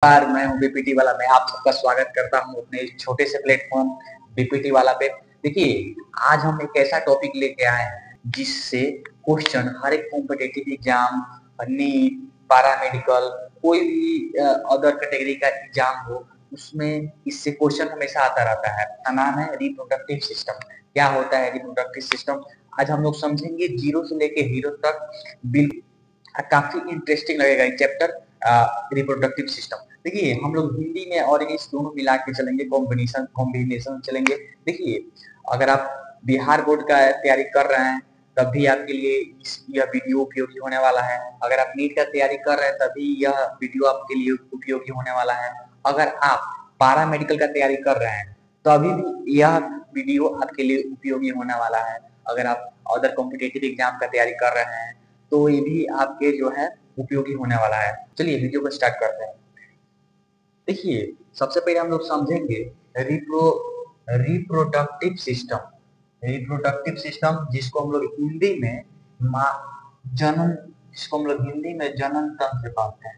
नमस्कार, मैं हूँ बीपीटी वाला। मैं आप सबका स्वागत करता हूँ अपने इस छोटे से प्लेटफॉर्म बीपीटी वाला पे। देखिए, आज हम एक ऐसा टॉपिक लेके आए हैं जिससे क्वेश्चन हर एक कॉम्पिटिटिव एग्जाम, नीट, पैरामेडिकल, कोई भी अदर कैटेगरी का एग्जाम हो, उसमें इससे क्वेश्चन हमेशा आता रहता है। इसका नाम है रिप्रोडक्टिव सिस्टम। क्या होता है रिप्रोडक्टिव सिस्टम? आज हम लोग समझेंगे जीरो से लेके हीरो तक। काफी इंटरेस्टिंग लगेगा ये चैप्टर, रिप्रोडक्टिव सिस्टम। देखिए, हम लोग हिंदी में और इंग्लिश दोनों मिला के चलेंगे, कॉम्बिनेशन कॉम्बिनेशन चलेंगे। देखिए, अगर आप बिहार बोर्ड का तैयारी कर रहे हैं तब भी आपके लिए यह वीडियो उपयोगी होने वाला है। अगर आप नीट का तैयारी कर रहे हैं तभी यह वीडियो आपके लिए उपयोगी होने वाला है। अगर आप पारा मेडिकल का तैयारी कर रहे हैं तभी भी यह वीडियो आपके लिए उपयोगी होने वाला है। अगर आप अदर कॉम्पिटेटिव एग्जाम का तैयारी कर रहे हैं तो ये भी आपके जो है उपयोगी होने वाला है। चलिए वीडियो को स्टार्ट करते हैं। देखिए, सबसे पहले हम लोग समझेंगे रिप्रोडक्टिव सिस्टम। रिप्रोडक्टिव सिस्टम जिसको हम लोग हिंदी में जनन जिसको हम लोग हिंदी में जनन तंत्र कहते हैं।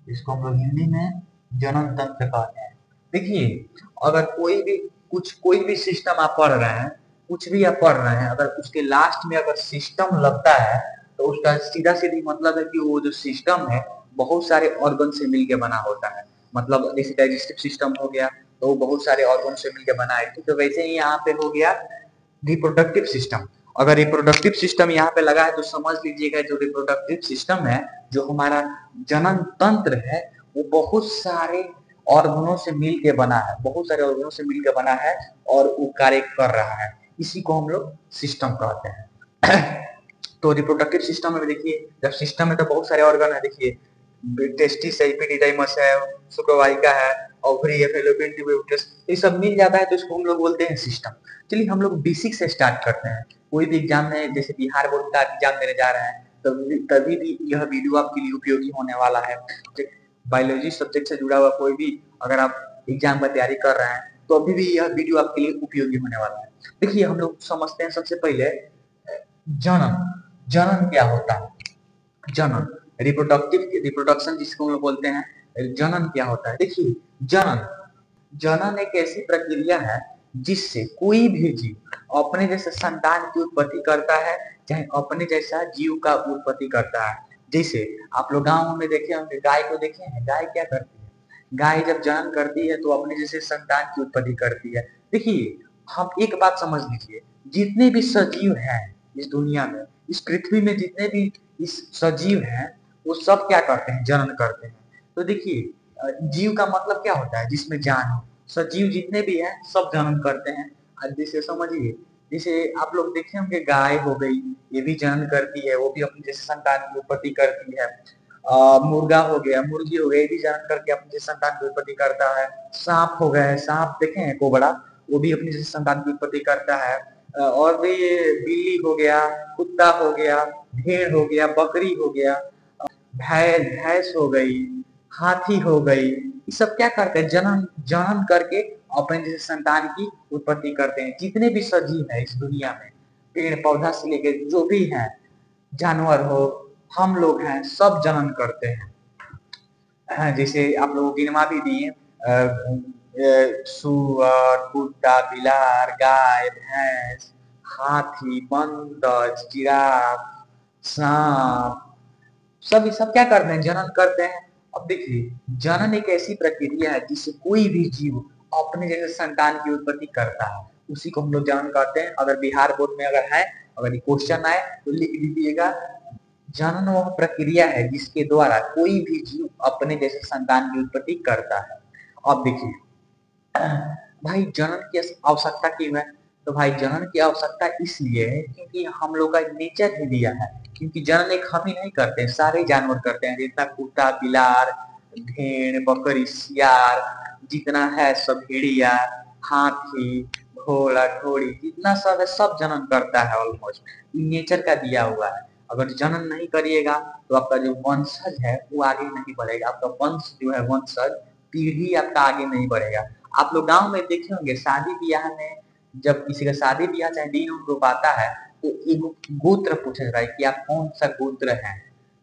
इसको हम लोग हिंदी में जनन तंत्र कहते हैं। देखिए, अगर कोई भी सिस्टम आप पढ़ रहे हैं, कुछ भी आप पढ़ रहे हैं, अगर उसके लास्ट में अगर सिस्टम लगता है तो उसका सीधा सीधी मतलब है कि वो जो सिस्टम है बहुत सारे ऑर्गन से मिलकर बना होता है। मतलब जैसे डाइजेस्टिव सिस्टम हो गया तो वो बहुत सारे ऑर्गन से मिलकर बना है। ठीक है, वैसे ही यहाँ पे हो गया रिप्रोडक्टिव सिस्टम। अगर रिप्रोडक्टिव सिस्टम यहाँ पे लगा है तो समझ लीजिएगा जो रिप्रोडक्टिव सिस्टम है, जो हमारा जनन तंत्र है, वो बहुत सारे ऑर्गनों से मिलके बना है, बहुत सारे ऑर्गनों से मिलकर बना है और वो कार्य कर रहा है। इसी को हम लोग सिस्टम कहते हैं। तो रिप्रोडक्टिव सिस्टम में देखिए, जब सिस्टम में तो बहुत सारे ऑर्गन है। देखिए, टेस्टिस है, एपिडिडाइमस है, शुक्रवाहिका है, ओवरी है, फैलोपियन ट्यूब, ये सब मिल जाता है तो इसको हम लोग बोलते हैं सिस्टम। चलिए हम लोग बेसिक से स्टार्ट करते हैं। कोई भी एग्जाम में, जैसे बिहार बोर्ड का एग्जाम देने जा रहे हैं तभी भी यह वीडियो आपके लिए उपयोगी होने वाला है। बायोलॉजी सब्जेक्ट से जुड़ा हुआ कोई भी अगर आप एग्जाम का तैयारी कर रहे हैं तो अभी भी यह वीडियो आपके लिए उपयोगी होने वाला है। देखिए, हम लोग समझते हैं सबसे पहले जनन। जनन क्या होता है? जनन, रिप्रोडक्शन जिसको हम लोग बोलते हैं, जनन क्या होता है? देखिए, जनन जनन एक ऐसी प्रक्रिया है जिससे कोई भी जीव अपने जैसे संतान की उत्पत्ति करता है, चाहे अपने जैसा जीव का उत्पत्ति करता है। जैसे आप लोग गांव में देखे होंगे, गाय को देखे हैं, गाय क्या करती है? गाय जब जन्म करती है तो अपने जैसे संतान की उत्पत्ति करती है। देखिए, हम एक बात समझ लीजिए, जितने भी सजीव हैं इस दुनिया में, इस पृथ्वी में जितने भी इस सजीव हैं, वो सब क्या करते हैं? जनन करते हैं। तो देखिए, जीव का मतलब क्या होता है? जिसमें जान हो। सजीव जितने भी हैं सब जनन करते हैं। जैसे समझिए, जैसे आप लोग देखे होंगे, गाय हो गई, ये भी जनन करती है, वो भी अपनी जैसे संतान की उत्पत्ति करती है। मुर्गा हो गया, मुर्गी हो गई, ये भी जनन करके अपनी जैसे संतान की उत्पत्ति करता है। सांप हो गए, सांप देखे हैं, कोबरा, वो भी अपनी जैसे संतान की उत्पत्ति करता है। और भी ये बिल्ली हो गया, कुत्ता हो गया, भेड़ हो गया, बकरी हो गया, भैंस हो गई, हाथी हो गई, ये सब क्या करते हैं? जनन जनन करके अपने जैसे संतान की उत्पत्ति करते हैं। जितने भी सजीव है इस दुनिया में, पेड़ पौधा से लेके जो भी है, जानवर हो, हम लोग हैं, सब जनन करते हैं। हाँ, जैसे आप लोग गिनवा भी दिए, सुअर, कुत्ता, बिलार, गाय, भैंस, हाथी, बंदर, जिराफ, सांप, सब क्या करते हैं? जनन करते हैं। अब देखिए, जनन एक ऐसी प्रक्रिया है जिससे कोई भी जीव अपने जैसे संतान की उत्पत्ति करता है, उसी को हम लोग जनन कहते हैं। अगर बिहार बोर्ड में अगर है, अगर ये क्वेश्चन आए तो लिख दीजिएगा, जनन वह प्रक्रिया है जिसके द्वारा कोई भी जीव अपने जैसे संतान की उत्पत्ति करता है। अब देखिए, भाई जनन की आवश्यकता क्यों है? तो भाई जनन की आवश्यकता इसलिए है क्योंकि हम लोग का नेचर ही दिया है। क्योंकि जनन एक हम ही नहीं करते, सारे जानवर करते हैं, जैसा कुत्ता, बिलार, भेड़, बकरी, सियार, जितना है सब, भेड़िया, हाथी, घोड़ा, घोड़ी, जितना सब है सब जनन करता है ऑलमोस्ट। नेचर का दिया हुआ है। अगर जनन नहीं करिएगा तो आपका जो वंशज है वो आगे नहीं बढ़ेगा। आपका वंश जो है, वंशज, पीढ़ी आपका आगे नहीं बढ़ेगा। आप लोग गांव में देखे होंगे, शादी ब्याह में जब किसी का शादी ब्याह चाहे दिन उन रोपाता है तो एक गोत्र पूछा जाता है कि आप कौन सा गोत्र है।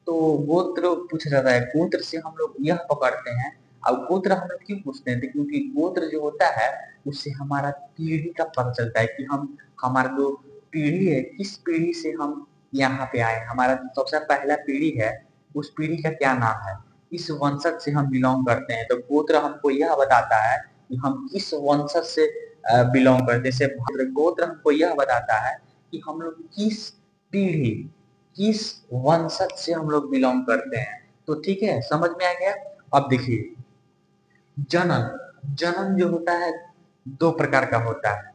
तो गोत्र पूछा जाता है, गोत्र से हम लोग यह पकड़ते हैं। अब गोत्र हम लोग क्यों पूछते हैं, तो क्योंकि गोत्र जो होता है उससे हमारा पीढ़ी का पता चलता है कि हम, हमारा जो पीढ़ी है, किस पीढ़ी से हम यहाँ पे आए, हमारा जो सबसे पहला पीढ़ी है उस पीढ़ी का क्या नाम है, किस वंशज से हम बिलोंग करते हैं। तो गोत्र हमको यह बताता है कि हम किस वंशज से बिलोंग करते हैं। जैसे गोत्र हमको यह बताता है कि हम लोग किस पीढ़ी, किस वंशज से हम लोग बिलोंग करते हैं। तो ठीक है, समझ में आ गया। अब देखिए, जनन, जनन जो होता है दो प्रकार का होता है।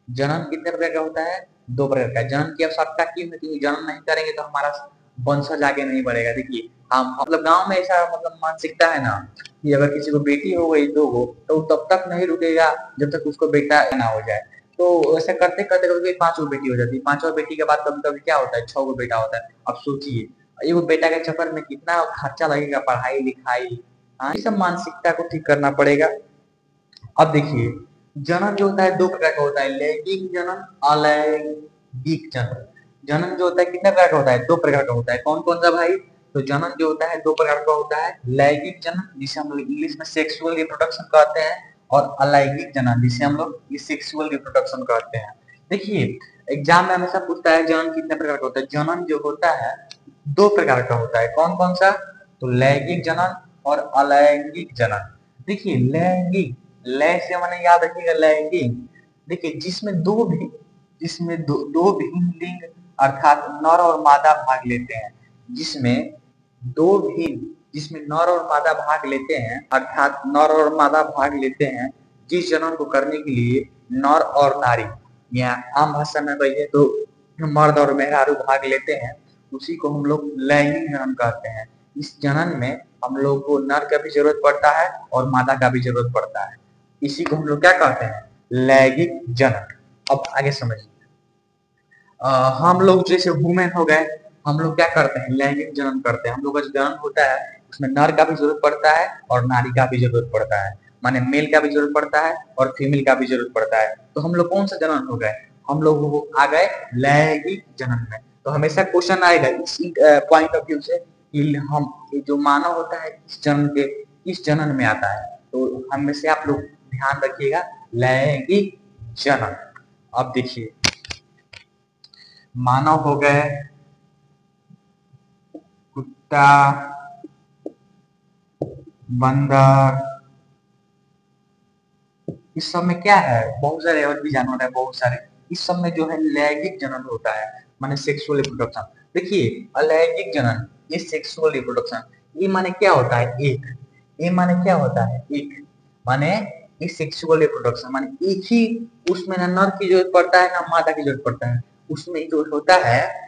जनन कितने प्रकार का होता है, दो प्रकार का। जनन की आवश्यकता क्यों है, क्योंकि जनन नहीं करेंगे तो हमारा वंशज आगे नहीं बढ़ेगा। देखिए हम मतलब गांव में ऐसा मतलब मानसिकता है ना कि अगर किसी को बेटी हो गई दो गो तो तब तक नहीं रुकेगा जब तक उसको बेटा ना हो जाए। तो ऐसा करते करते कभी पांच गो बेटी हो जाती है, पांचवा बेटी के बाद कभी कभी क्या होता है, छह गो बेटा होता है। अब सोचिए एगो बेटा के चक्कर में कितना खर्चा लगेगा, पढ़ाई लिखाई। हाँ, ये सब मानसिकता को ठीक करना पड़ेगा। अब देखिए, जनन जो होता है दो प्रकार का होता है, लैंगिक जनन, अलैंगिक जनन। जनन जो होता है कितने प्रकार का होता है, दो प्रकार का होता है। कौन कौन सा भाई, तो जनन जो होता है दो प्रकार का होता है, लैंगिक जनन जिसे हम लोग इंग्लिश में सेक्सुअल रिप्रोडक्शन कहते हैं, और अलैंगिक जनन जिसे हम लोग सेक्सुअल रिप्रोडक्शन कहते हैं। देखिए एग्जाम में हमेशा पूछता है जनन कितने प्रकार का होता है। जनन जो होता है दो प्रकार का होता है। कौन कौन सा, तो लैंगिक जनन और अलैंगिक जनन। देखिए लैंगिक, लय से मैंने याद रखिएगा लैंगिक। देखिए जिसमें दो भिन्न लिंग अर्थात नर और मादा भाग लेते हैं, जिसमें दो भिन्न, जिसमें नर और मादा भाग लेते हैं, अर्थात नर और मादा भाग लेते हैं, जिस जनन को करने के लिए नर और नारी, या आम भाषा में कहिए तो मर्द और मेहरारू भाग लेते हैं, उसी को हम लोग लैंगिक जनन कहते हैं। इस जनन में हम लोग को नर का भी जरूरत पड़ता है और मादा का भी जरूरत पड़ता है। इसी को हम लोग क्या कहते हैं, लैंगिक जनन। अब आगे समझिए, हम लोग जैसे वुमेन हो गए, हम लोग क्या करते हैं, लैंगिक जनन करते हैं। हम लोग का जो जनन होता है उसमें नर का भी जरूरत पड़ता है और नारी का भी जरूरत पड़ता है, माने मेल का भी जरूरत पड़ता है और फीमेल का भी जरूरत पड़ता है। तो हम लोग कौन सा जनन हो गए, हम लोग आ गए लैंगिक जनन में। तो हमेशा क्वेश्चन आएगा इस पॉइंट ऑफ व्यू से कि हम जो मानव होता है इस जन्म के इस जनन में आता है। तो हमेशा आप लोग ध्यान रखिएगा लैंगिक जनन। अब देखिए, मानव हो गए, कुत्ता, बंदर, इस सब में क्या है, बहुत सारे और भी जानवर है, बहुत सारे। इस सब में जो है लैंगिक जनन होता है, माने सेक्सुअल रिप्रोडक्शन। देखिए अलैंगिक जनन, ये सेक्सुअल रिप्रोडक्शन, ये माने क्या होता है, एक, ये माने क्या होता है, एक, माने ये सेक्सुअल रिप्रोडक्शन माने एक ही, उसमें ना नर की जरूरत पड़ता है ना मादा की जरूरत पड़ता है। उसमें जो होता है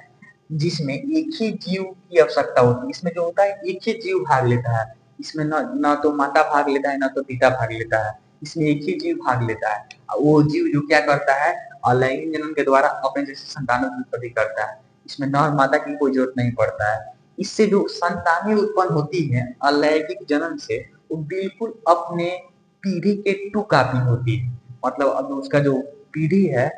जिसमें एक ही जीव की आवश्यकता होती है, इसमें जो होता है एक ही जीव भाग लेता है। इसमें न तो माता भाग लेता है ना तो पिता भाग लेता है, इसमें एक ही जीव भाग लेता है। वो जीव जो क्या करता है, अलैंगिक जनन के द्वारा अपने जैसे संतानों की उत्पत्ति करता है। इसमें नर मादा की कोई जरूरत नहीं पड़ता है। इससे जो संतानें उत्पन्न होती है अलैंगिक जनन से, वो बिल्कुल अपने पीढ़ी के टू कॉपी होती है। मतलब अब उसका जो पीढ़ी है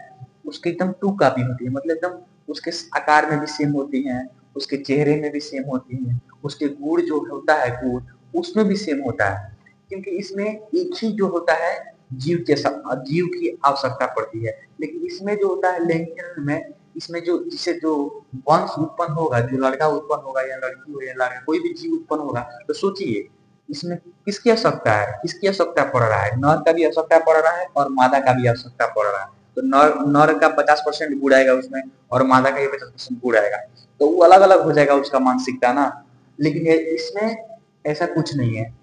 उसके एकदम टू कॉपी होती है, मतलब एकदम उसके आकार में भी सेम होती हैं, उसके चेहरे में भी सेम होती हैं, उसके गुण जो होता है गुण उसमें भी सेम होता है। क्योंकि इसमें एक ही जो होता है जीव के जीव की आवश्यकता पड़ती है। लेकिन इसमें जो होता है लैंगिक जनन में, इसमें जो जिसे जो वंश उत्पन्न होगा, जो लड़का उत्पन्न होगा या लड़की हो या लड़का कोई भी जीव उत्पन्न होगा, तो सोचिए इसमें किसकी आवश्यकता है, किसकी आवश्यकता पड़ रहा है, नर का भी आवश्यकता पड़ रहा है और मादा का भी आवश्यकता पड़ रहा है। तो नर नर का 50% गुण आएगा उसमें और मादा का ही 50% गुण आएगा, तो वो अलग अलग हो जाएगा उसका मानसिकता ना। लेकिन इसमें ऐसा कुछ नहीं है।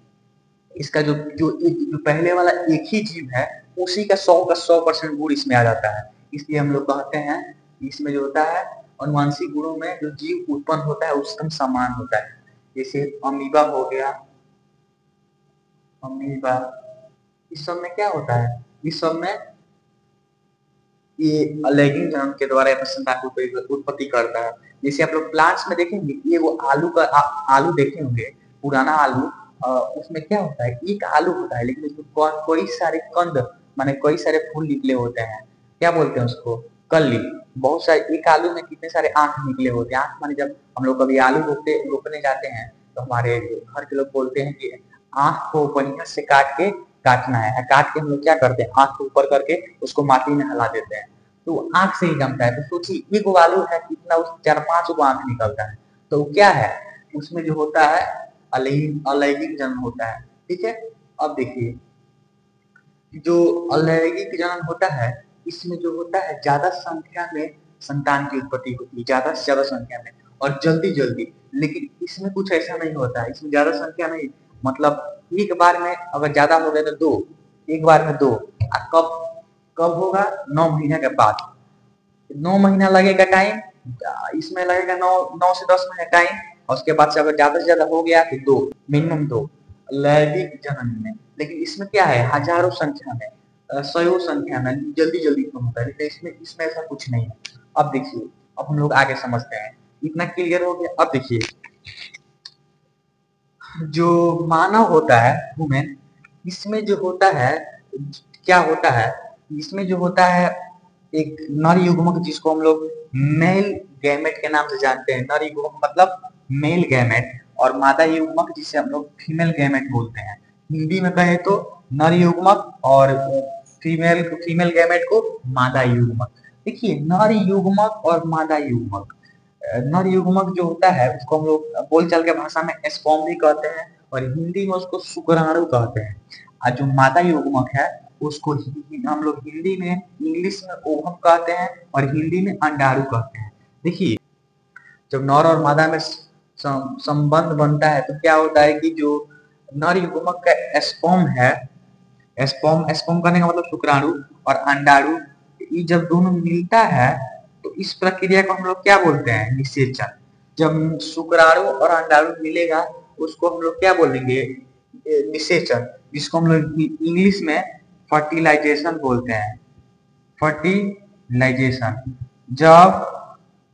इसका जो जो जो पहले वाला एक ही जीव है उसी का 100% गुण इसमें आ जाता है। इसलिए हम लोग कहते हैं इसमें जो होता है अनुवांशिक गुणों में जो जीव उत्पन्न होता है उसका समान होता है। जैसे अमीबा हो गया, अमीबा, इस सब में क्या होता है, इस सब में ये लैंगिक जनन के द्वारा अपने संतान की उत्पत्ति करता है। जैसे आप लोग प्लांट्स में देखेंगे, ये वो आलू का आलू देखे होंगे, पुराना आलू, उसमें क्या होता है, एक आलू होता है लेकिन उसमें कई सारे कंद माने कई सारे फूल निकले होते हैं। क्या बोलते हैं उसको, कली। बहुत सारे एक आलू में कितने सारे आंख निकले होते हैं। आंख माने जब हम लोग कभी आलू रोपने जाते हैं तो हमारे घर के लोग बोलते हैं कि आंख को बढ़िया से काट के काटना है। काट के हम लोग क्या करते हैं, आंख को ऊपर करके उसको माटी में हिला देते हैं, तो आंख से ही जमता है। तो सोचिए एक आलू है कितना, उस 4-5 को आंख निकलता है। तो क्या है उसमें जो होता है अलैंगिक जन्म होता है। ठीक है, अब देखिए जो अलैंगिक जन्म होता है इसमें जो होता है ज्यादा संख्या में संतान की उत्पत्ति होती है, ज्यादा से ज्यादा संख्या में और जल्दी जल्दी। लेकिन इसमें कुछ ऐसा नहीं होता है, इसमें ज्यादा संख्या नहीं, मतलब एक बार में अगर ज्यादा हो गया तो दो, एक बार में दो। कब कब होगा, 9 महीने के बाद। 9 महीना लगेगा टाइम, इसमें लगेगा 9 से 10 महीने टाइम, और उसके बाद से अगर ज्यादा से ज्यादा हो गया तो दो, मिनिमम दो लैंगिक जनन में। लेकिन इसमें क्या है, हजारों संख्या में, सौ संख्या में जल्दी जल्दी कम होता है, लेकिन इसमें इसमें ऐसा कुछ नहीं है। अब देखिए, अब हम लोग आगे समझते हैं, इतना क्लियर हो गया। अब देखिए जो मानव होता है ह्यूमन, इसमें जो होता है क्या होता है, इसमें जो होता है एक नर युग्मक जिसको हम लोग मेल गैमेट के नाम से जानते हैं। नर युग्मक मतलब मेल गैमेट, और मादा युग्मक जिसे हम लोग फीमेल गैमेट बोलते हैं। हिंदी में कहे तो नर युग्मक और फीमेल फीमेल गैमेट को मादा युग्मक। देखिए नर युग्मक और मादा युग्मक, नर युग्मक जो होता है उसको हम लोग बोलचाल के भाषा में स्पर्म भी कहते हैं, और हिंदी में उसको शुक्राणु कहते हैं। और जो मादा युग्मक है उसको हम लोग हिंदी में, इंग्लिश में ओवम कहते हैं, और हिंदी में अंडाणु कहते हैं। देखिए जब नर और मादा में संबंध बनता है तो क्या होता है कि जो नर युग्मक का स्पर्म है, स्पर्म स्पर्म करने का मतलब शुक्राणु, और अंडाणु, ये जब दोनों मिलता है तो इस प्रक्रिया को हम लोग क्या बोलते हैं, निषेचन। जब शुक्राणु और अंडाणु मिलेगा उसको हम लोग क्या बोलेंगे, निषेचन, जिसको हम लोग इंग्लिश में फर्टिलाइजेशन बोलते हैं। फर्टिलाइजेशन, जब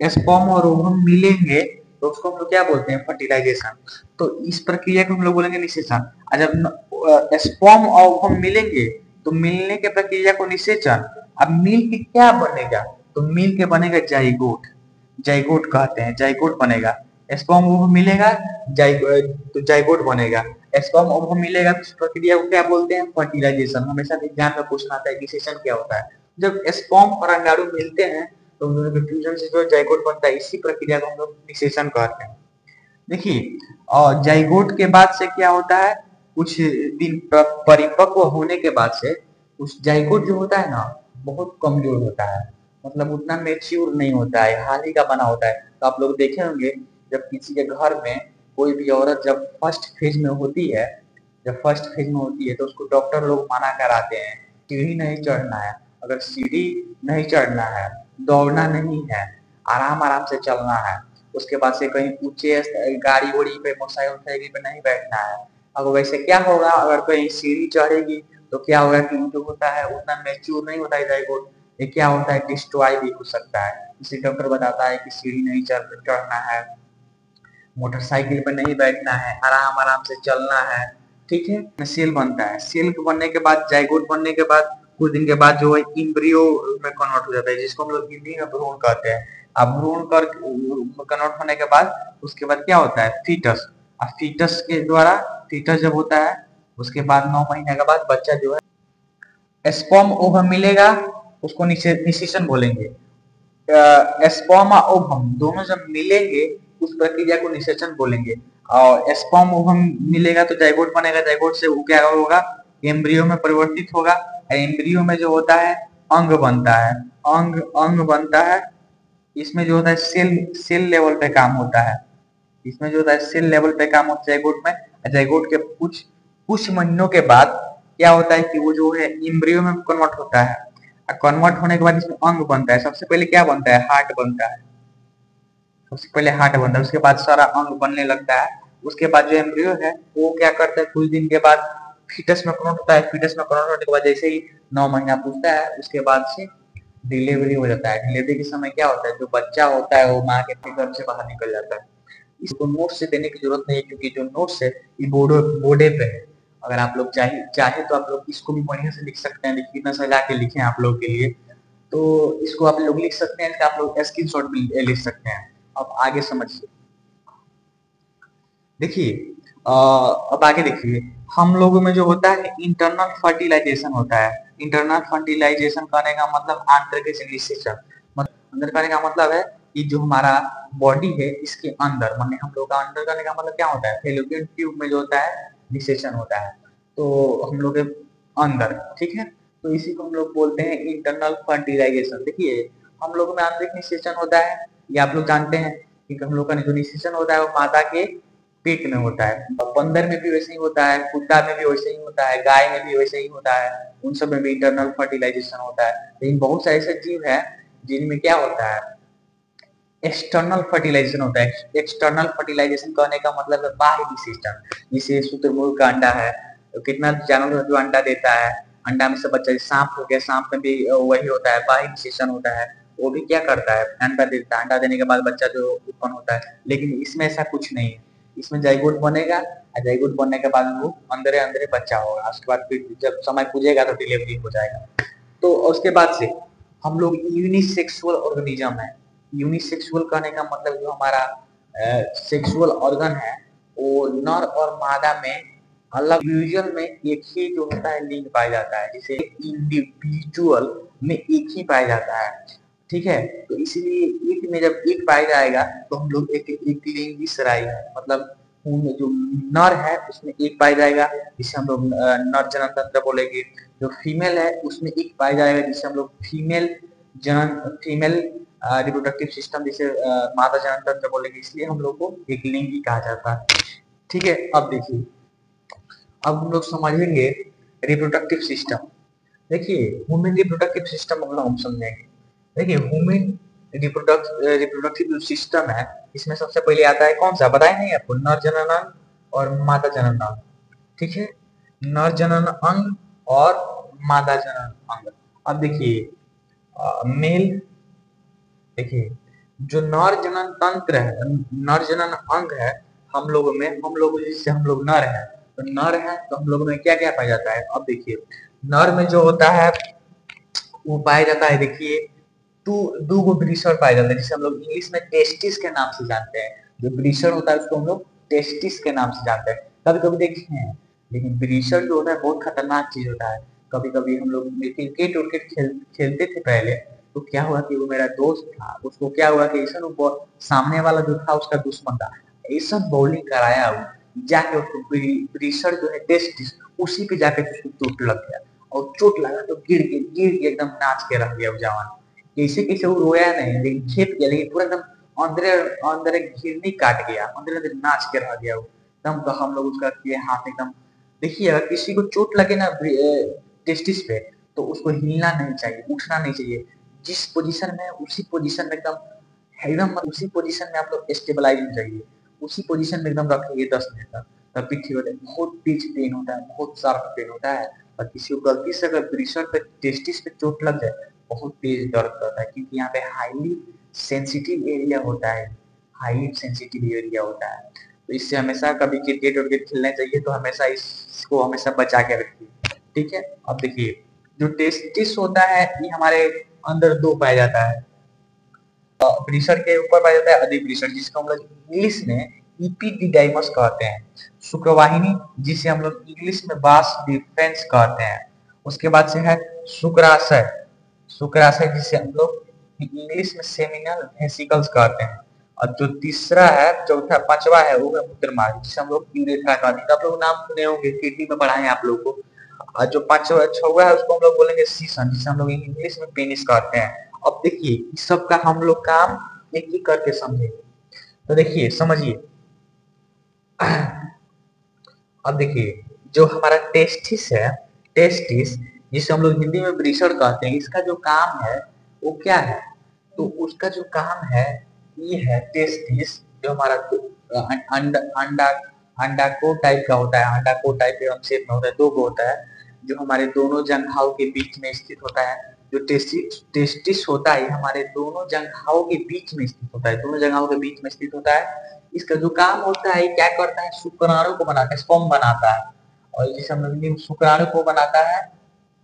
स्पर्म और ओवम मिलेंगे तो उसको हम लोग क्या बोलते हैं, फर्टिलाइजेशन। तो इस प्रक्रिया को हम लोग बोलेंगे निषेचन। और जब स्पर्म और ओवम मिलेंगे तो मिलने के प्रक्रिया को निषेचन। अब मिल के क्या बनेगा, तो मिल के बनेगा जाइगोट, जाइगोट कहते हैं, जाइगोट बनेगा। स्पर्म ओवम मिलेगा तो जाइगोट बनेगा, स्पर्म ओवम मिलेगा तो इस प्रक्रिया को क्या बोलते हैं, फर्टिलाइजेशन। हमेशा एग्जाम में क्वेश्चन आता है निषेचन क्या होता है। जब स्पर्म और अंडाणु मिलते हैं तो उन दोनों के फ्यूजन से जो जाइगोट बनता है, इसी प्रक्रिया को हम लोग निषेचन कहते हैं। देखिए और जाइगोट के बाद से क्या होता है, कुछ दिन परिपक्व होने के बाद से उस जाइगोट जो होता है ना बहुत कमजोर होता है, मतलब उतना मेच्योर नहीं होता है, हाल ही का बना होता है। तो आप लोग देखे होंगे जब किसी के घर में कोई भी औरत जब फर्स्ट फेज में होती है, जब फर्स्ट फेज में होती है तो उसको डॉक्टर लोग मना कराते हैं, सीढ़ी नहीं चढ़ना है। अगर सीढ़ी नहीं चढ़ना है, दौड़ना नहीं है, आराम आराम से चलना है। उसके बाद से कहीं ऊंचे गाड़ी उड़ी पे, मोटरसाइकिल पे नहीं बैठना है। अब वैसे क्या होगा, अगर कहीं सीढ़ी चढ़ेगी तो क्या होगा कि जो होता है उतना मैच्योर नहीं होता है जाइगोट, ये क्या होता है, डिस्ट्रॉय भी हो सकता है। इसी डॉक्टर बताता है कि सीढ़ी नहीं चढ़ना है, मोटरसाइकिल पे नहीं बैठना है, आराम आराम से चलना है। ठीक है, सेल बनता है, सेल बनने के बाद, जाइगोट बनने के बाद कुछ दिन के बाद जो है इम्ब्रियो में कन्वर्ट हो जाता है, जिसको हम लोग हिंदी में भ्रूण कहते हैं। अब भ्रूण कर कन्वर्ट होने के बाद उसके बाद क्या होता है, फीटस। अब फीटस के द्वारा, फीटस जब होता है उसके बाद 9 महीने के बाद बच्चा जो है स्पर्म ओवम मिलेगा, उसको निषेचन बोलेंगे। स्पर्म और ओवम दोनों जब मिलेंगे उस प्रक्रिया को निषेचन बोलेंगे। और स्पर्म ओवम मिलेगा तो जाइगोट बनेगा, जाइगोट से वो क्या होगा, एम्ब्रियो में परिवर्तित होगा। एम्ब्रियो में जो होता है अंग बनता है, अंग अंग बनता है। इसमें जो होता है सेल, सेल लेवल पे काम होता है। इसमें जो होता है सेल लेवल पे काम होता है जाइगोट में। जाइगोट के कुछ कुछ महीनों के बाद क्या होता है कि वो जो है इम्ब्रियो में कन्वर्ट होता है। कन्वर्ट होने के बाद इसमें अंग बनता है। सबसे पहले क्या बनता है, हार्ट बनता है। सबसे पहले हार्ट बनता है, उसके बाद सारा अंग बनने लगता है। उसके बाद जो एम्ब्रियो है वो क्या करता है, कुछ दिन के बाद फीटस में कन्वर्ट होता है। फीटस में कन्वर्ट होने के बाद जैसे ही 9 महीना पूछता है उसके बाद से डिलीवरी हो जाता है। डिलीवरी के समय क्या होता है, जो बच्चा होता है वो माँ के गर्भ से बाहर निकल जाता है। इसको नोट से देने की जरूरत नहीं है, क्योंकि जो नोट्स है ये बोर्डे पे है। अगर आप लोग चाहे चाहे तो आप लोग इसको भी बढ़िया से लिख सकते हैं। देखिए कितना सजा के लिखे हैं आप लोग के लिए। तो इसको आप लोग लिख सकते हैं, आप लोग स्क्रीनशॉट भी लिख सकते हैं। अब आगे समझिए, देखिए अब आगे देखिए, हम लोगों में जो होता है इंटरनल फर्टिलाइजेशन होता है। इंटरनल फर्टिलाइजेशन करने का मतलब आंतरिक निषेचन, मतलब अंदर करने का मतलब है कि जो हमारा बॉडी है इसके अंदर, माने हम लोग का अंदर करने का मतलब क्या होता है, फेलोपियन ट्यूब में जो होता है निषेचन होता है, तो हम लोग के अंदर, ठीक है। तो इसी को हम लोग बोलते हैं इंटरनल फर्टिलाइजेशन। देखिए हम लोग में आंतरिक निषेचन होता है, ये आप लोग जानते हैं कि हम लोग का जो निषेचन होता है वो माता के पेट में होता है। बंदर में भी वैसे ही होता है, कुत्ता में भी वैसे ही होता है, गाय में भी वैसे ही होता है, उन सब में भी इंटरनल फर्टिलाइजेशन होता है। लेकिन बहुत सारे ऐसे जीव है जिनमें क्या होता है, एक्सटर्नल फर्टिलाइजेशन होता है। एक्सटर्नल फर्टिलाइजेशन कहने का मतलब है बाह्य निषेचन। जैसे शुतुरमुर्ग का अंडा है, तो कितना जानवर जो अंडा देता है, अंडा में से बच्चा, सांप हो गया, सांप में भी वही होता है, बाह्य निषेचन होता है। वो भी क्या करता है, अंडा देता है, अंडा देने के बाद बच्चा जो उत्पन्न होता है। लेकिन इसमें ऐसा कुछ नहीं है, इसमें जाइगोट बनेगा, और जाइगोट बनने के बाद वो अंदर अंदर बच्चा होगा, उसके बाद फिर जब समय पूजेगा तो डिलीवरी हो जाएगा। तो उसके बाद से हम लोग यूनिसेक्सुअल ऑर्गेनिज्म है। यूनिसेक्सुअल कहने का मतलब जो हमारा सेक्सुअल ऑर्गन है वो नर और मादा में अलग, इंडिविजुअल में एक ही जो होता है लिंग पाया जाता है, जैसे इंडिविजुअल में एक ही पाया जाता है, ठीक है। तो इसीलिए एक में जब एक पाया जाएगा तो हम लोग एक लिंगी सराई है, मतलब जो नर है उसमें एक पाया जाएगा जिसे हम लोग नर जनन तंत्र बोलेंगे। जो फीमेल है उसमें एक पाया जाएगा जिसे हम लोग फीमेल रिप्रोडक्टिव सिस्टम, जिसे माता जनन तंत्र बोलेंगे, इसलिए हम लोग को एक लिंगी कहा जाता है, ठीक है। अब देखिए, अब हम लोग समझेंगे रिप्रोडक्टिव सिस्टम। देखिए ह्यूमन रिप्रोडक्टिव सिस्टम हम समझेंगे। देखिए ह्यूमन रिप्रोडक्टिव जो सिस्टम है, इसमें सबसे पहले आता है कौन सा, बताया नहीं आपको, नर जनन अंग और मादा जनन अंग, ठीक है। नर जनन अंग और मादा जनन अंग। अब देखिए मेल, देखिए जो नर जनन तंत्र है, नर जनन अंग है, हम लोग जिससे हम लोग नर है, तो नर है तो हम लोग में क्या क्या पाया जाता है। अब देखिए नर में जो होता है वो पाया जाता है, देखिए टू दो गो ब्रीशर पाया जाता है, जिसे हम लोग इंग्लिश में टेस्टिस के नाम से जानते हैं। जो ब्रीशर होता है उसको हम लोग टेस्टिस के नाम से जानते हैं। कभी कभी देखे हैं, लेकिन ब्रीशर जो होता है बहुत खतरनाक चीज होता है। कभी कभी हम लोग क्रिकेट उर्केट खेलते थे पहले, तो क्या हुआ कि वो मेरा दोस्त था, उसको क्या हुआ कि ऐसा सामने वाला जो था उसका दुश्मन था, ऐसा बॉलिंग कराया वो, जाके उसको ब्रीशर जो है टेस्टिस, उसी पे जाके उसको चोट लग गया। और चोट लगा तो गिर के एकदम नाच के रह गया वो जवान। कैसे कैसे वो रोया नहीं, लेकिन खेप गया, लेकिन पूरा एकदम अंदर अंदर एक घिरनी काट गया, अंदर अंदर नाच के रह गया वो एकदम। तो हम लोग उसका किए हाथ एकदम, देखिए अगर किसी को चोट लगे ना टेस्टिस पे, तो उसको हिलना नहीं चाहिए, उठना नहीं चाहिए, जिस पोजीशन में उसी पोजीशन में एकदम एकदम उसी पोजीशन में आप लोग स्टेबलाइज हो जाइए, उसी पोजीशन में एकदम रखिए 10 मिनट तक, तब भी ठीक होता है। बहुत तेज पेन होता है, बहुत शार्प पेन होता है। और किसी को गलती से अगर ब्रीशर पे टेस्टिस पे चोट लग जाए, बहुत तेज दर्द करता है, क्योंकि यहाँ पे हाईली सेंसिटिव एरिया होता है, हाईली सेंसिटिव एरिया होता है। तो इससे हमेशा कभी क्रिकेट उर्केट खेलने चाहिए तो हमेशा इसको हमेशा बचा के रखिए, ठीक है। अब देखिए जो टेस्टिस होता है ये हमारे अंदर दो पाया जाता है, ब्रीशर के ऊपर पाया जाता है अधिब्रीशर, जिसको हम लोग इंग्लिश में इपिडिडाइमस कहते हैं। शुक्रवाहिनी, जिसे हम लोग इंग्लिश में बास डिफेंस कहते हैं। उसके बाद से है शुक्राशय, शुक्राशय जिसे हम लोग इंग्लिश में सेमिनल वेसिकल्स कहते हैं। और जो तीसरा है, चौथा पांचवा है वो है मूत्रमार्ग, जिसे हम लोग यूरेथ्रा कहते हैं। आप लोग नाम सुने होंगे, केटी में पढ़ाए आप लोग को। और जो पांचवा छवा है उसको हम लोग बोलेंगे सीसन, जिसे हम लोग इंग्लिश में पेनिस कहते हैं। अब देखिए इस सब का हम लोग काम एक एक करके समझेंगे। तो देखिए समझिए, अब देखिए जो हमारा टेस्टिस है, टेस्टिस जिसे हम लोग हिंदी में वृषण कहते हैं, इसका जो काम है वो क्या है, तो उसका जो काम है ये है टेस्टिस, जो हमारा अंडा अंडा अंडा को टाइप का होता है, अंडा को टाइप एवं शेप में होता है, दो को होता है, जो हमारे दोनों जंघाओं के बीच में स्थित होता है। जो टेस्टिस होता है हमारे दोनों जंघाओं के बीच में स्थित होता है, दोनों जंघाओं के बीच में स्थित होता है। इसका जो काम होता है क्या करता है, शुक्राणु को बनाता है, स्पर्म बनाता है, और जिसे हम लोग शुक्राणु को बनाता है,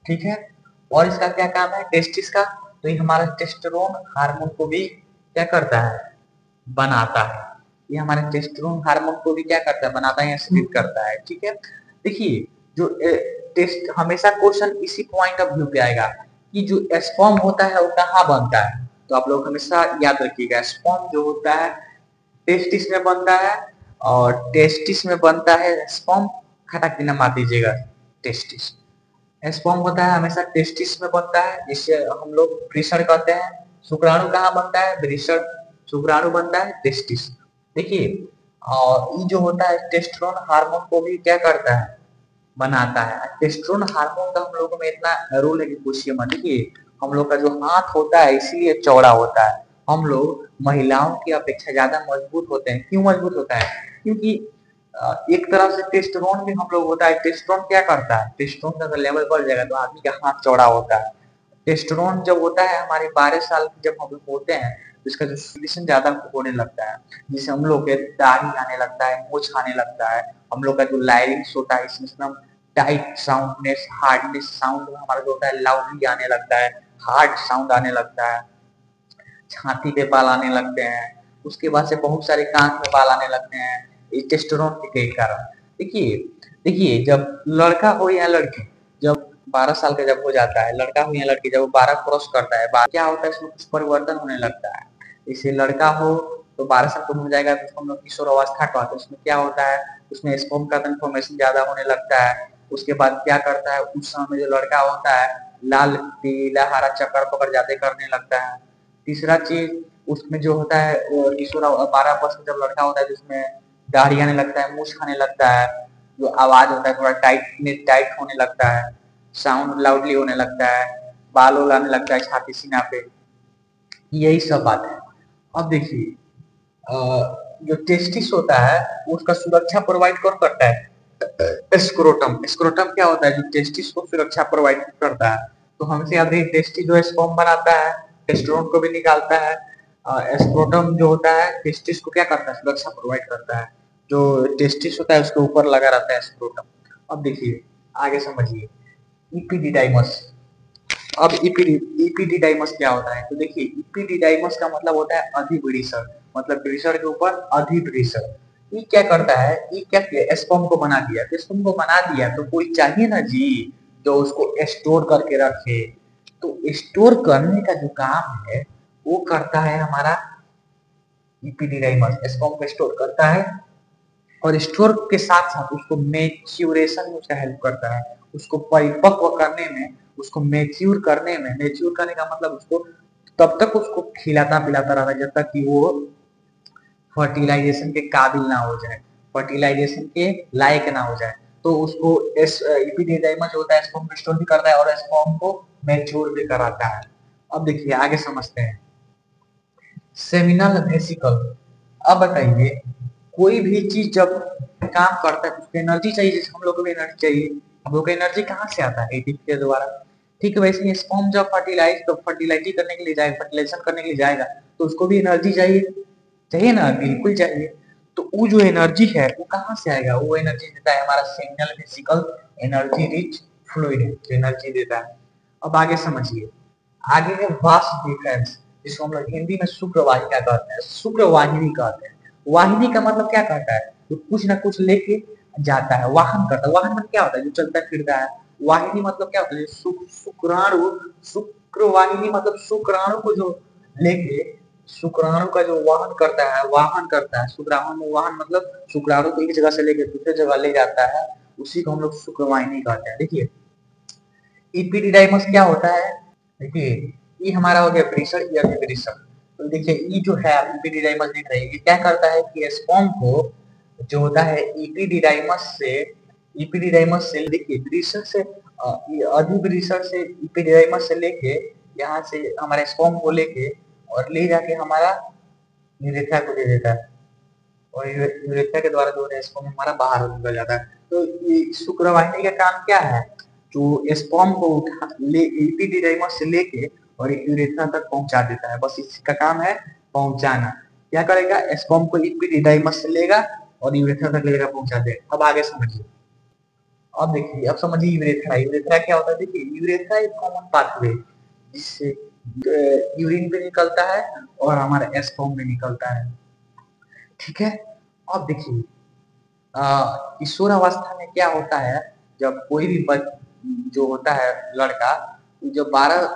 ठीक है। और इसका क्या काम है टेस्टिस का, तो ये हमारा टेस्टोस्टेरोन हार्मोन को भी क्या करता है, बनाता है। ये हमारे टेस्टोस्टेरोन हार्मोन को भी क्या करता है, बनाता है या स्थिर करता है। ठीक है, देखिए जो टेस्ट हमेशा क्वेश्चन इसी पॉइंट ऑफ व्यू पे आएगा कि जो स्पर्म होता है वो कहाँ बनता है। तो आप लोग हमेशा याद रखिएगा, स्पर्म जो होता है टेस्टिस में बनता है, और टेस्टिस में बनता है स्पर्म, खटक बिना मार दीजिएगा, टेस्टिस। स्पर्म होता है हमेशा टेस्टिस में बनता है, जिससे हम लोग वृषण कहते हैं। शुक्राणु कहाँ बनता है, वृषण। शुक्राणु बनता है टेस्टिस। देखिए, और ये जो होता है टेस्टोस्टेरोन हार्मोन को भी क्या करता है, बनाता है। टेस्टोस्टेरोन हार्मोन का हम लोगों में इतना रोल है कि पूछिए मत। देखिए, हम लोग का जो हाथ होता है इसीलिए चौड़ा होता है। हम लोग महिलाओं की अपेक्षा ज्यादा मजबूत होते हैं। क्यों मजबूत होता है, क्योंकि एक तरह से टेस्टोस्टेरोन भी हम लोग होता है। टेस्टोस्टेरोन क्या करता है, टेस्टोस्टेरोन का अगर लेवल बढ़ जाएगा तो आदमी का हाथ चौड़ा होता है। टेस्टोस्टेरोन जब होता है हमारे 12 साल के जब हम लोग होते हैं तो इसका जो सिक्रीशन ज्यादा होने लगता है, जिससे हम लोग के दाढ़ी आने लगता है, मूछ आने लगता है। हम लोग का जो लाइरिंग्स होता है इसमें एकदम टाइट साउंडनेस, हार्डनेस साउंड हमारा जो होता है लाउडली आने लगता है, हार्ड साउंड आने लगता है। छाती पे बाल आने लगते हैं, उसके बाद से बहुत सारे कान में बाल आने लगते हैं, ये टेस्टोस्टेरोन के कारण। देखिए, देखिए जब लड़का हो या लड़की, जब 12 साल का जब हो जाता है, लड़का हो या लड़की, जब वो 12 क्रॉस करता है, क्या होता है इसमें कुछ परिवर्तन होने लगता है। जैसे लड़का हो तो 12 साल का हो जाएगा तो उसको हम लोग किशोर अवस्था कहते हैं। उसमें क्या होता है, उसमें स्पर्म का ट्रांसफॉर्मेशन ज्यादा होने लगता है। उसके बाद क्या करता है, उस समय जो लड़का होता है लाल पीला हरा चक्कर पकड़ जाते करने लगता है। तीसरा चीज उसमें जो होता है किशोर 12 वर्ष का जब लड़का होता है जिसमें दाढ़ी आने लगता है, मूछ आने लगता है, जो आवाज होता है थोड़ा टाइट टाइट होने लगता है, साउंड लाउडली होने लगता है, बाल उल आने लगता है छाती सीना पे। यही सब बात है। अब देखिए, जो टेस्टिस होता है उसका सुरक्षा प्रोवाइड कौन करता है, स्क्रोटम। स्क्रोटम क्या होता है, जो टेस्टिस को सुरक्षा प्रोवाइड करता है। तो हमसे याद रही, टेस्टिस जो स्पर्म बनाता है, टेस्टोस्टेरोन को भी निकालता है। स्क्रोटम जो होता है टेस्टिस को क्या करता है, सुरक्षा प्रोवाइड करता है। जो टेस्टिस होता है उसके ऊपर लगा रहता है स्क्रोटम। अब देखिए, आगे समझिए, इपिडिडाइमस। अब इपिडिडाइमस क्या होता है, तो देखिए इपिडिडाइमस का मतलब होता है अधिवृषण, मतलब वृषण के ऊपर अधिवृषण। ये क्या करता है, ये क्या किया, स्पर्म को बना दिया। तो स्पर्म को बना दिया तो कोई चाहिए ना जी जो उसको स्टोर करके रखे। तो स्टोर करने का जो काम है वो करता है हमारा इपिडिडाइमस, स्पर्म को स्टोर करता है। और स्टोर के साथ साथ उसको मेच्योरेशन में उसका हेल्प करता है, उसको परिपक्व करने में, उसको मेच्योर करने में। मेच्योर करने का मतलब उसको तब तक उसको खिलाता पिलाता रहता है जब तक कि वो फर्टिलाइजेशन के काबिल ना हो जाए, फर्टिलाइजेशन के लायक ना हो जाए। तो उसको इपिडिडाइमस होता है स्पर्म स्टोर भी करता है और स्पर्म को मैच्योर भी कराता है। अब देखिए आगे समझते हैं, सेमिनल वेसिकल। अब बताइए, कोई भी चीज जब काम करता है उसको एनर्जी चाहिए, जैसे हम लोग को भी एनर्जी चाहिए। हम लोग को एनर्जी कहाँ से आता है, एटीपी के द्वारा। ठीक है, वैसे ही स्पर्म जब फर्टिलाइजेशन करने के लिए जाएगा, फर्टिलाइजेशन करने के लिए जाएगा तो उसको भी एनर्जी चाहिए, चाहिए ना, बिल्कुल चाहिए। तो वो जो एनर्जी है वो कहाँ से आएगा, वो एनर्जी देता है हमारा seminal vesicle, energy rich fluid है जो एनर्जी देता है। अब आगे समझिए, आगे है वास्ट डिफेंस, जिसको हम लोग हिंदी में शुक्रवाहिनी कहते हैं, शुक्रवाहिनी कहते हैं। वाहिनी का मतलब क्या कहता है, तो कुछ ना कुछ लेके जाता है, वाहन करता है। वाहन मतलब क्या होता है, जो चलता फिरता है। वाहिनी मतलब क्या होता है, शुक्राणु। शुक्रवाहिनी मतलब शुक्राणु को जो लेके, शुक्राणु का जो वाहन करता है, वाहन करता है। शुक्राणु वाहन मतलब शुक्राणु को एक जगह से लेकर दूसरी जगह ले जाता है, उसी को हम लोग शुक्रवाहिनी कहते हैं। देखिए, इपिडिडाइमस क्या होता है, देखिए ये हमारा हो गया वृषण या विवृषण। तो देखिए ये जो है इपिडिडाइमस दिख रही है, ये क्या करता है कि स्पर्म को जो होता है इपिडिडाइमस से देखिए वृषण से अधिवृषण से इपिडिडाइमस से लेके यहाँ से हमारे स्पर्म को लेके और ले जाके हमारा यूरेथ्रा को दे देता है। और यूरेथ्रा के द्वारा जो है स्पर्म हमारा बाहर निकल जाता है। तो ये शुक्रवाहिनी का काम क्या है, जो स्पर्म को उठा ले एपिडिडाइमस से लेके और यूरेथ्रा तक पहुंचा देता है। बस इसका काम है पहुंचाना। क्या करेगा, स्पर्म को एपिडिडाइमस से लेगा और यूरेथ्रा तक लेगा, पहुंचा देगा। अब आगे समझिए, अब देखिए, अब समझिए यूरेथ्रा। यूरेथ्रा क्या होता है, देखिए यूरेथ्रा एक कॉमन पाथवे जिससे यूरिन भी निकलता है और हमारा एस्पर्म भी निकलता है। ठीक है। अब देखिए किशोर अवस्था में क्या होता है, जब कोई भी जो होता है लड़का, जब 12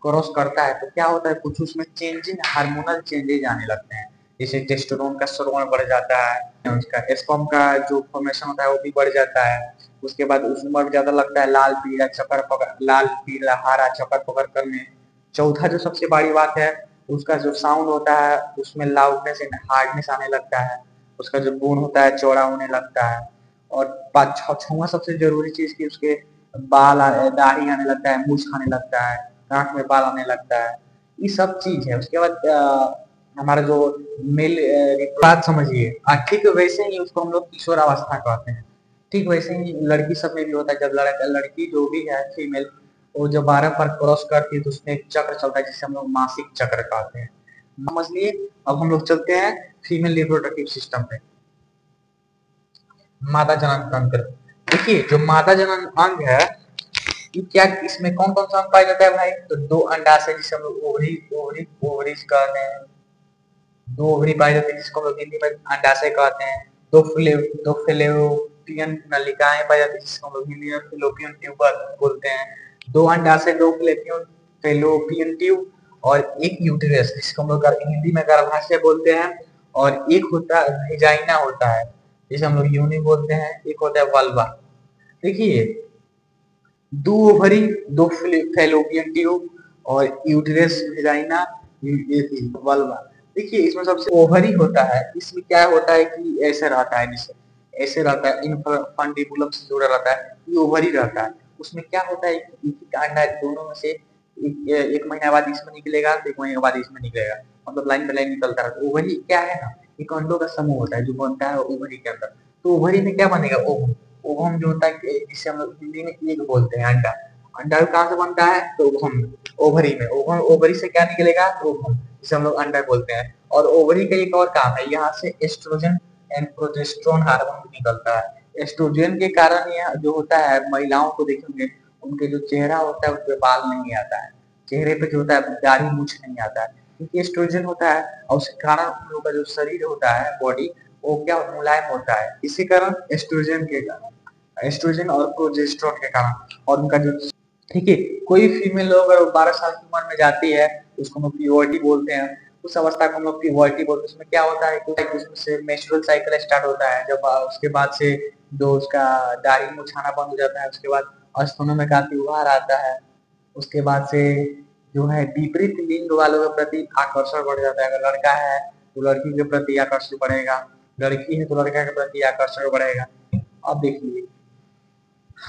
क्रॉस करता है तो क्या होता है, कुछ उसमें चेंजिंग हार्मोनल चेंजेज आने लगते हैं। जैसे टेस्टोस्टेरोन का स्राव बढ़ जाता है, उसका एस्पर्म का जो फॉर्मेशन होता है वो भी बढ़ जाता है। उसके बाद उम्र ज्यादा लगता है लाल पीला हरा चक्कर पकड़ करने। चौथा जो सबसे बड़ी बात है, उसका जो साउंड होता है उसमें लाउडनेस एंड हार्डनेस आने लगता है। उसका जो बोन होता है चौड़ा होने लगता है। और छठवां सबसे जरूरी चीज की उसके दाढ़ी आने लगता है, मूछ आने लगता है, नाक में बाल आने लगता है। ये सब चीज है। उसके बाद हमारा जो मेल बात समझिए, ठीक वैसे ही उसको हम लोग किशोर अवस्था कहते हैं। ठीक वैसे ही लड़की सब में भी होता है, जब लड़का लड़की जो भी है फीमेल, वो जब 12 पर क्रॉस करती है तो उसमें एक चक्र चलता है जिसे हम लोग मासिक चक्र कहते हैं। समझ लिए। अब हम लोग चलते हैं फीमेल रिप्रोडक्टिव सिस्टम पे। मादा जनन तंत्र। देखिए जो मादा जनन अंग है, ये क्या, इसमें कौन कौन सा अंग पाया जाता है भाई, तो 2 अंडाशय जिसे हम लोग ओवरी ओवरी ओवरीज कहते हैं। 2 ओवरी पाए जाते हैं जिसको हम लोग हिंदी में अंडाशय कहते हैं। 2 फेलोपियन नलिकाएं पाई जाती है जिसको हम लोग हिंदी में फेलोपियन ट्यूब बोलते हैं। 2 अंडाशय, 2 फेलोपियन ट्यूब और एक यूटेरस जिसको हम लोग हिंदी में गर्भाशय बोलते हैं। और एक होता है वेजाइना होता है जिसे हम लोग यूनि बोलते हैं। एक होता है वल्वा। देखिए 2 ओवरी, 2 फैलोपियन ट्यूब और यूटेरस वेजाइना, ये थी वल्वा। देखिए इसमें सबसे ओवरी होता है, इसमें क्या होता है कि ऐसे रहता है, जैसे ऐसे रहता है, इनफंडिबुलम से जुड़ा रहता है, ये ओवरी रहता है। उसमें क्या होता है कि एक अंडा दोनों में से एक महीना बाद इसमें निकलेगा तो एक महीने बाद इसमें निकलेगा, मतलब लाइन बाय लाइन निकलता रहता है। ओवरी क्या है ना, एक अंडों का समूह होता है जो बनता है ओवरी के अंदर। तो ओवरी में क्या बनेगा, ओवम। ओवम जो होता है जिसे हम लोग हिंदी में एग बोलते हैं, अंडा। अंडा कहाँ से बनता है, तो ओवम, ओवरी में। ओवम, ओवरी से क्या निकलेगा, ओवम, जिसे हम लोग अंडा बोलते हैं। और ओवरी का एक और काम है, यहाँ से एस्ट्रोजन एंड प्रोजेस्टेरोन हार्मोन निकलता है। एस्ट्रोजन के कारण यह जो होता है, महिलाओं को देखेंगे उनके जो चेहरा होता है उस पर बाल नहीं आता है, चेहरे पे जो होता है दाढ़ी मूछ नहीं आता है, क्योंकि एस्ट्रोजन होता है। और उसके कारण उन लोगों का जो शरीर होता है, बॉडी, वो क्या मुलायम होता है, इसी कारण एस्ट्रोजन के कारण, एस्ट्रोजन और प्रोजेस्टेरोन के कारण। और उनका जो, ठीक है, कोई फीमेल लोग अगर 12 साल की उम्र में जाती है उसको हम प्यूबर्टी बोलते हैं। उस अवस्था को हम लोग प्यूबर्टी बोलते हैं। उसमें क्या होता है कि उसमें से मेंस्ट्रुअल साइकिल स्टार्ट होता है, जब उसके बाद से जो उसका दाढ़ी मुछाना बंद हो जाता है, उसके बाद स्तनों में काफी उभार आता है। उसके बाद से जो है विपरीत लिंग वालों के प्रति आकर्षण बढ़ जाता है। अगर लड़का है तो लड़की के प्रति आकर्षण बढ़ेगा, लड़की है तो लड़का के प्रति आकर्षण बढ़ेगा। अब देखिए,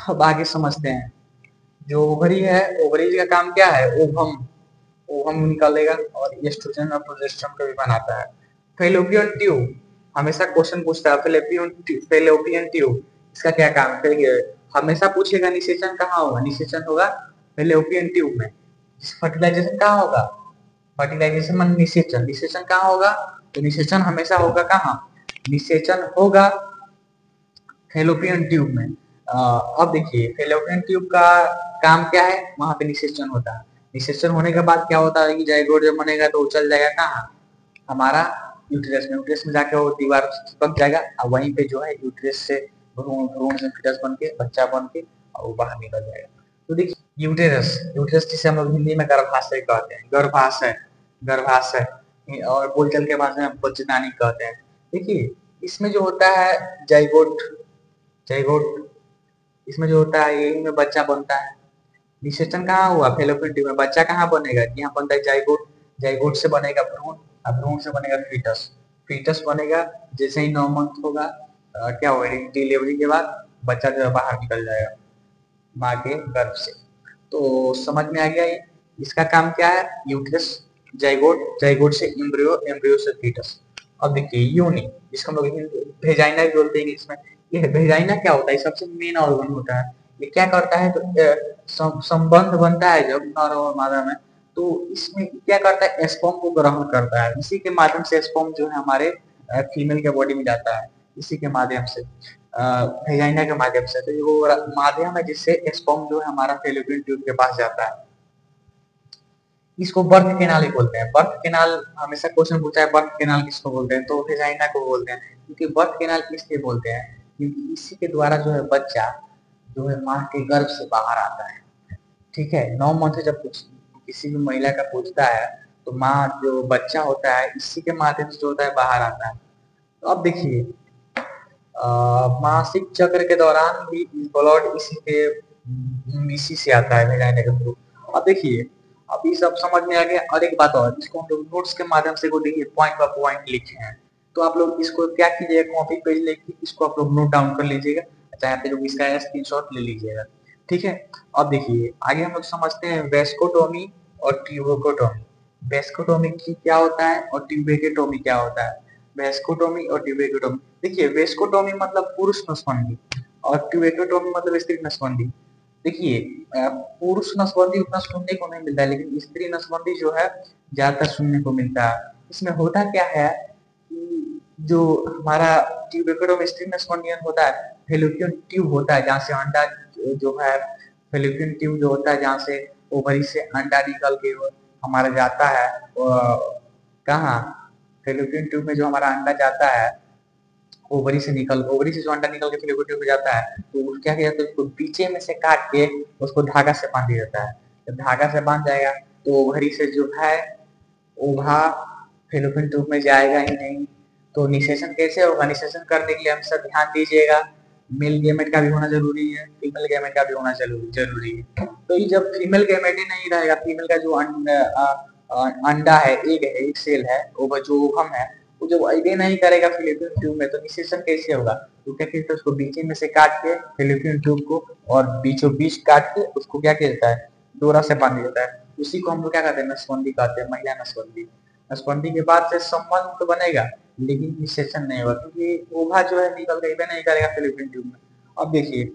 अब आगे समझते हैं। जो ओवरी है, ओवरी का काम क्या है, ओवम, ओवम निकालेगा और एस्ट्रोजन और प्रोजेस्टेरोन को भी बनाता है। फेलोपियन ट्यूब हमेशा क्वेश्चन पूछता है, फेलोपियन ट्यूब, इसका क्या काम है, हमेशा पूछेगा निषेचन कहाँ होगा, निषेचन होगा फेलोपियन ट्यूब में। फर्टिलाइजेशन कहाँ होगा, फर्टिलाइजेशन मान निषेचन, निषेचन कहाँ होगा, तो निषेचन हमेशा होगा कहाँ, निषेचन होगा फेलोपियन ट्यूब में। अब देखिए फेलोपियन ट्यूब का काम क्या है, वहां पे निषेचन होता है। निषेचन होने के बाद क्या होता है कि जाइगोट जब बनेगा तो वो चल जाएगा कहाँ, हमारा यूटेरस में। यूटेरस में जाके वो दीवार से चिपक जाएगा और वहीं पे जो है यूटेरस से भ्रूण, भ्रूण से फिटस बन के बच्चा बन के और वो बाहर निकल जाएगा। तो देखिए यूटेरस, यूटेरस जिसे हम लोग हिंदी में गर्भाशय कहते हैं, गर्भाशय, गर्भाशय, और बोलचाल के भाषा में बच्चेदानी कहते हैं। देखिए इसमें जो होता है जाइगोट, जाइगोट, इसमें जो होता है यही में बच्चा बनता है। निषेचन कहाँ हुआ, फेलोपियन ट्यूब में। बच्चा कहाँ बनेगा, यहाँ बनता है जाइगोट, जाइगोट से बनेगा भ्रूण और भ्रूण से बनेगा फीटस, फीटस बनेगा। जैसे ही 9 मंथ होगा क्या होगा, डिलीवरी के बाद बच्चा जो है बाहर निकल जाएगा माँ के गर्भ से। तो समझ में आ गया ये, इसका काम क्या है, यूट्रस, जाइगोट, जाइगोट से एम्ब्रियो, एम्ब्रियो से फीटस। अब देखिए योनि, जिसको हम लोग भेजाइना भी बोलते हैं इसमें। ये भेजाइना क्या होता है, सबसे मेन ऑर्गन होता है। ये क्या करता है, तो संबंध बनता है जब नर और मादा में, तो इसमें क्या करता है, स्पर्म को ग्रहण करता है। इसी के माध्यम से स्पर्म जो है हमारे फीमेल के बॉडी में जाता है, इसी के माध्यम से, वेजाइना के माध्यम से। तो ये वो माध्यम है जिससे स्पर्म जो है हमारा फेलोपियन ट्यूब के पास जाता है। इसको बर्थ केनाल ही बोलते हैं। बर्थ केनाल हमेशा क्वेश्चन पूछा है, बर्थ केनाल किसको बोलते हैं, तो वेजाइना को बोलते हैं। क्योंकि बर्थ केनाल इसलिए बोलते हैं क्योंकि इसी के द्वारा जो है बच्चा जो है माँ के गर्भ से बाहर आता है। ठीक है, 9 मंथ जब कुछ किसी भी महिला का पूछता है तो माँ जो बच्चा होता है इसी के माध्यम से जो होता है बाहर आता है। तो अब देखिए मासिक चक्र के दौरान भी ब्लड इसी से आता है वेजाइना के थ्रू। अब देखिए अब ये सब समझ में आ गया। और एक बात और, इसको हम लोग नोट्स के माध्यम से को देखिए पॉइंट बाय पॉइंट लिखे हैं। तो आप लोग इसको क्या कीजिएगा, कॉपी पेज लेके इसको आप लोग नोट डाउन कर लीजिएगा, चाहे आप लोग इसका स्क्रीनशॉट ले लीजिएगा। ठीक है, अब देखिए आगे हम लोग समझते हैं वेस्कोटोमी और ट्यूबोकोटोमी। वेस्कोटोमी की क्या होता है और ट्यूबेकोटोमी क्या होता है। वेस्कोटोमी और ट्यूबेकोटोमी, देखिए वेस्कोटोमी मतलब पुरुष नसबंदी और ट्यूबेकोटोमी मतलब स्त्री नसबंदी। देखिए पुरुष नसबंदी उतना सुनने को नहीं मिलता है, लेकिन स्त्री नसबंदी जो है ज्यादातर सुनने को मिलता है। इसमें होता क्या है कि जो हमारा ट्यूबेकोटोमी स्त्री नसबंदियन होता है, फेलोपियन ट्यूब होता है जहाँ से अंडा जो है, फेलोपियन ट्यूब जो होता है जहाँ से ओवरी से अंडा निकल के वो हमारा जाता है कहाँ, फेलोपियन ट्यूब में जो हमारा अंडा जाता है ओवरी से जो अंडा निकल के फेलोपियन ट्यूब में जाता है, तो क्या किया जाता है उसको पीछे में से काट के उसको धागा से बांध दिया जाता है। जब धागा से बांध जाएगा तो ओवरी से जो है ओभा फेलोपियन ट्यूब में जाएगा ही नहीं। तो निषेचन कैसे होगा, निषेचन करने के लिए हमेशा ध्यान दीजिएगा मेल गैमेट का भी होना जरूरी है, फीमेल गैमेट का भी होना जरूरी है। तो ये जब फीमेल गैमेट ही नहीं रहेगा, फीमेल का जो अंडा है, एक सेल है, जो ओवम है, वो जब एगे नहीं करेगा फेलोपियन ट्यूब में तो निषेचन कैसे होगा। तो क्या कहते हैं उसको बीच में से काट के फेलोपियन ट्यूब को और बीचों बीच काट के उसको क्या किया जाता है, डोरा से बांध दिया जाता है। उसी को हम लोग क्या कहते हैं, नसबंदी कहते हैं, महिला नसबंदी। नसबंदी के बाद से संबंध तो बनेगा लेकिन निषेचन नहीं होगा, क्योंकि ओभा जो है निकल के नहीं करेगा फेलोपियन ट्यूब में। अब देखिए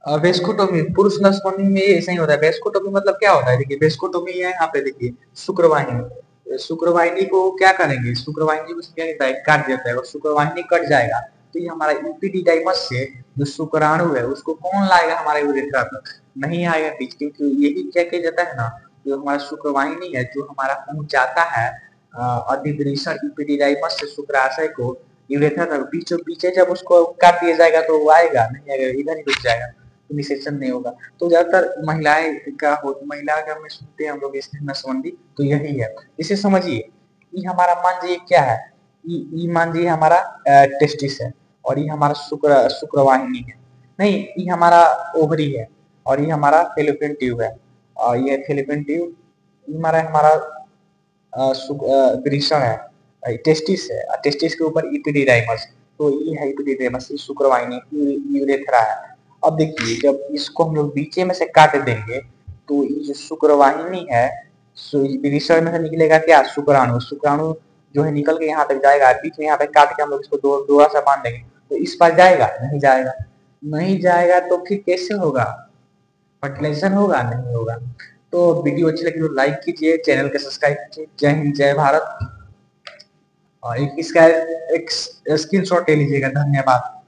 वेस्कोटोमी पुरुष नसबंदी में ऐसा ही होता है। वेस्कोटोमी मतलब क्या होता है, देखिए वेस्कोटोमी है यहाँ पे देखिए शुक्रवाहिनी, शुक्रवाहिनी को क्या करेंगे, शुक्रवाहिनी को क्या कहता है काट देता है, और शुक्रवाहिनी कट जाएगा तो ये हमारा इपिडिडाइमस से जो शुक्राणु है उसको कौन लाएगा हमारे यूरेथ्रा तक, नहीं आएगा बीच, क्योंकि यही क्या किया जाता है ना, जो हमारा शुक्रवाहिनी है जो हमारा पहुंच जाता है अधिवृषण इपिडिडाइमस से शुक्राशय को यूरेथ्रा तक, बीचों बीचे जब उसको काट दिया जाएगा तो वो आएगा नहीं, आएगा इधर ही रुक जाएगा, निषेचन नहीं होगा। तो ज्यादातर महिला का में सुनते हैं हम लोग स्त्री नसबंदी, तो यही है। इसे समझिए, ये हमारा मान जी क्या है, ये मान जी हमारा टेस्टिस है, और ये हमारा शुक्रवाहिनी है, नहीं ये हमारा ओवरी है, और ये हमारा फेलोपियन ट्यूब है, और ये फेलोपियन ट्यूब हमारा हमारा वृषण है, टेस्टिस है, टेस्टिस के ऊपर इपिडिडाइमस, तो ये है इपिडिडाइमस, शुक्रवाहिनी यूरेथ्रा है। अब देखिए जब इसको हम लोग बीचे में से काट देंगे तो ये जो शुक्रवाहिनी है, वृषण में से निकलेगा क्या, शुक्राणु, शुक्राणु जो है निकल के यहाँ तक जाएगा, बीच में यहाँ पे काट के हम लोग इसको डोरा से बांध देंगे, तो इस पर जाएगा नहीं जाएगा, नहीं जाएगा तो फिर कैसे होगा, फर्टिलाइजेशन होगा नहीं होगा। तो वीडियो अच्छी लगी तो लाइक कीजिए, चैनल को सब्सक्राइब कीजिए। जय हिंद जय भारत। और इसका एक स्क्रीनशॉट ले लीजिएगा। धन्यवाद।